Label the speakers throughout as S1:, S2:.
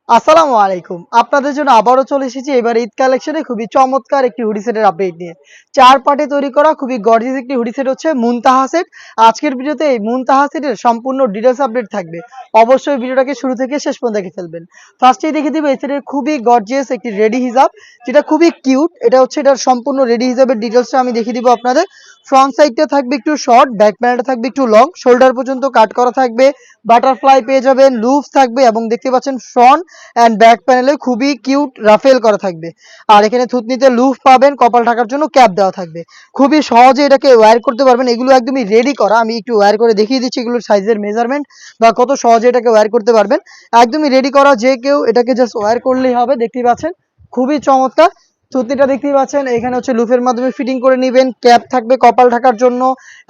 S1: আসসালামু আলাইকুম। আপনাদের জন্য আবারও চলে এসেছি এবার ঈদ কালেকশনে খুবই চমৎকার একটি হুডি সেটের আপডেট নিয়ে। ৪ পার্টে তৈরি করা খুবই গর্জিয়াস একটি হুডি সেট হচ্ছে মুনতাহা সেট। আজকের ভিডিওতে এই মুনতাহা সেটের সম্পূর্ণ ডিটেইলস আপডেট থাকবে। অবশ্যই ভিডিওটাকে শুরু থেকে শেষ পর্যন্ত দেখে ফেলবেন। ফার্স্টেই দেখিয়ে দিব এই সেটের খুবই গর্জিয়াস একটি রেডি হিজাব, যেটা খুবই কিউট। এটা হচ্ছে এটার সম্পূর্ণ রেডি হিজাবের ডিটেইলসটা আমি দেখিয়ে দিব আপনাদের। ফ্রন্ট সাইডটা থাকবে একটু শর্ট, ব্যাক প্যানেলটা থাকবে একটু লং, শোল্ডার পর্যন্ত কাট করা থাকবে, বাটারফ্লাই পেয়ে যাবেন, লুপস থাকবে এবং দেখতে পাচ্ছেন ফ্রন্ট অ্যান্ড ব্যাক প্যানেলে খুবই কিউট রাফেল করা থাকবে। আর এখানে থুতনিতে লুফ পাবেন, কপাল ঢাকার জন্য ক্যাপ দেওয়া থাকবে। খুবই সহজে এটাকে ওয়্যার করতে পারবেন। এগুলো একদমই রেডি করা, আমি একটু ওয়্যার করে দেখিয়ে দিচ্ছি এগুলোর সাইজের মেজারমেন্ট বা কত সহজে এটাকে ওয়্যার করতে পারবেন। একদমই রেডি করা, যে কেউ এটাকে জাস্ট ওয়্যার করলেই হবে। দেখতেই পাচ্ছেন খুবই চমৎকার। থুতনিটা দেখতেই পাচ্ছেন, এখানে হচ্ছে লুফের মাধ্যমে ফিটিং করে নেবেন, ক্যাপ থাকবে কপাল ঢাকার জন্য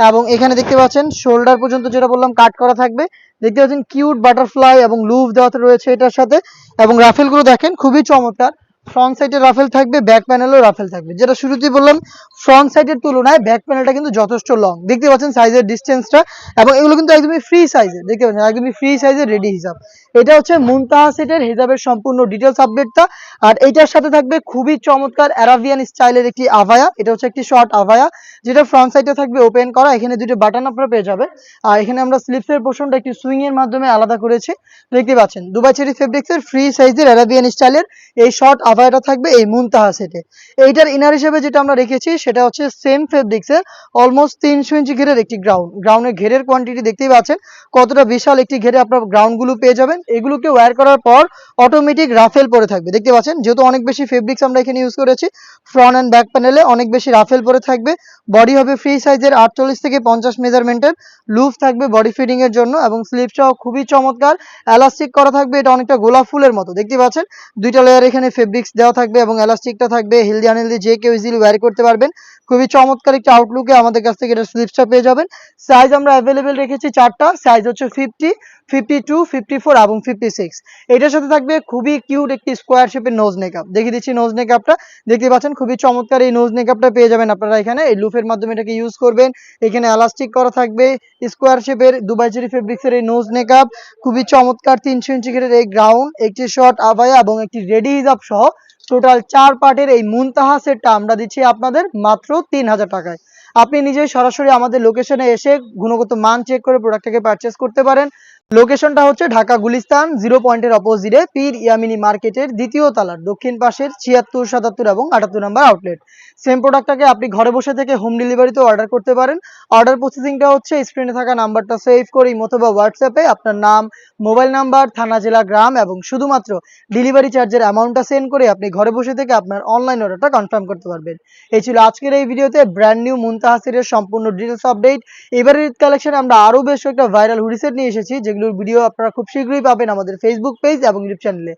S1: এবং এখানে দেখতে পাচ্ছেন শোল্ডার পর্যন্ত যেটা বললাম কাট করা থাকবে। দেখতে পাচ্ছেন কিউট বাটারফ্লাই এবং লুফ দেওয়া রয়েছে এটার সাথে এবং রাফেলগুলো দেখেন খুবই চমৎকার। ফ্রন্ট সাইডে রাফেল থাকবে, ব্যাক প্যানেলও রাফেল থাকবে। যেটা শুরুতেই বললাম, ফ্রন্ট সাইডের তুলনায় ব্যাক প্যানেলটা কিন্তু যথেষ্ট লং। দেখতে পাচ্ছেন সাইজের ডিসটেন্সটা এবং এগুলো কিন্তু একদমই ফ্রি সাইজের। দেখতে পাচ্ছেন একদমই ফ্রি সাইজের রেডি হিজাব। এটা হচ্ছে মুনতাহা সেটের হিজাবের সম্পূর্ণ ডিটেলস আপডেটটা। আর এইটার সাথে থাকবে খুবই চমৎকার অ্যারাবিয়ান স্টাইলের একটি আভায়া। এটা হচ্ছে একটি শর্ট আভায়া, যেটা ফ্রন্ট সাইডে থাকবে ওপেন করা। এখানে দুটো বাটন আপনারা পেয়ে যাবেন। আর এখানে আমরা স্লিপসের পোর্শনটা একটি সুইং এর মাধ্যমে আলাদা করেছি। দেখতে পাচ্ছেন দুবাই চেরি ফেব্রিক্সের ফ্রি সাইজের অ্যারাবিয়ান স্টাইলের এই শর্ট আভায়াটা থাকবে এই মুনতাহা সেটে। এইটার ইনার হিসেবে যেটা আমরা রেখেছি সেটা হচ্ছে সেম ফেব্রিক্সের অলমোস্ট 300 ইঞ্চি ঘেরের একটি গ্রাউন্ডের ঘেরের কোয়ান্টিটি দেখতেই পাচ্ছেন কতটা বিশাল একটি ঘেরে আপনার গ্রাউন্ডগুলো পেয়ে যাবেন। এগুলোকে ওয়্যার করার পর অটোমেটিক রাফেল পরে থাকবে। দেখতে পাচ্ছেন যেহেতু অনেক বেশি ফেব্রিক্স আমরা এখানে ইউজ করেছি, ফ্রন্ট অ্যান্ড ব্যাক প্যানেলে অনেক বেশি রাফেল পরে থাকবে। বডি হবে ফ্রি সাইজের 48 থেকে 50 মেজারমেন্টের, লুফ থাকবে বডি ফিটিং এর জন্য এবং স্লিপসটাও খুবই চমৎকার এলাস্টিক করা থাকবে। এটা অনেকটা গোলাপ ফুলের মতো। দেখতে পাচ্ছেন দুইটা লেয়ার এখানে ফেব্রিক্স দেওয়া থাকবে এবং এলাস্টিকটা থাকবে হেলদি আনহেলদি যে কেউ ইজিলি ওয়্যার করতে পারবেন। খুবই চমৎকার একটা আউটলুকে আমাদের কাছ থেকে এটা স্লিপসটা পেয়ে যাবেন। সাইজ আমরা অ্যাভেলেবেল রেখেছি চারটা সাইজ হচ্ছে 50, 52, 54 এবং 56। এটার সাথে থাকবে খুবই কিউট একটি স্কোয়ার শেপের নোজ নেকআপ। দেখিয়ে দিচ্ছি নোজ নেকআপটা। দেখতে পাচ্ছেন খুবই চমৎকার এই নোজ নেকআপটা পেয়ে যাবেন আপনারা এখানে। এই লুফের মাধ্যমে এটাকে ইউজ করবেন। এখানে এলাস্টিক করা থাকবে স্কোয়ার শেপের দুবাই চেরি ফেব্রিক্সের এই নোজ নেকআপ। খুবই চমৎকার 300 ইঞ্চি ঘেরের এই গ্রাউন্ড, একটি শর্ট আভায়া এবং একটি রেডি হিজাব সহ টোটাল 4 পার্টের এই মুনতাহা সেটটা আমরা দিচ্ছি আপনাদের মাত্র 3000 টাকায়। আপনি নিজেই সরাসরি আমাদের লোকেশনে এসে গুণগত মান চেক করে প্রোডাক্টটাকে পারচেস করতে পারেন। লোকেশনটা হচ্ছে ঢাকা গুলিস্তান 0 পয়েন্টের অপোজিটে পীর ইয়ামিনী মার্কেটের দ্বিতীয় তলার দক্ষিণ পাশের 76, 77 এবং 78 নম্বর আউটলেট। সেম প্রোডাক্টটাকে আপনি ঘরে বসে থেকে হোম ডেলিভারিতেও অর্ডার করতে পারেন। অর্ডার প্রসেসিংটা হচ্ছে স্ক্রিনে থাকা নাম্বারটা সেভ করে ইমো অথবা হোয়াটসঅ্যাপে আপনার নাম, মোবাইল নাম্বার, থানা, জেলা, গ্রাম এবং শুধুমাত্র ডেলিভারি চার্জের অ্যামাউন্টটা সেন্ড করে আপনি ঘরে বসে থেকে আপনার অনলাইন অর্ডারটা কনফার্ম করতে পারবেন। এই ছিল আজকের এই ভিডিওতে ব্র্যান্ড নিউ মুনতাহা সেটের সম্পূর্ণ ডিটেলস আপডেট। এবারের ঈদ কালেকশনে আমরা আরো বেশ একটা ভাইরাল হুডি সেট নিয়ে এসেছি, যেগুলোর ভিডিও আপনারা খুব শীঘ্রই পাবেন আমাদের ফেসবুক পেজ এবং ইউটিউব চ্যানেলে।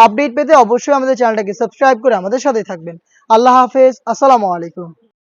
S1: আপডেট পেতে অবশ্যই আমাদের চ্যানেলটাকে সাবস্ক্রাইব করে আমাদের সাথেই থাকবেন। আল্লাহ হাফেজ, আসসালামু আলাইকুম।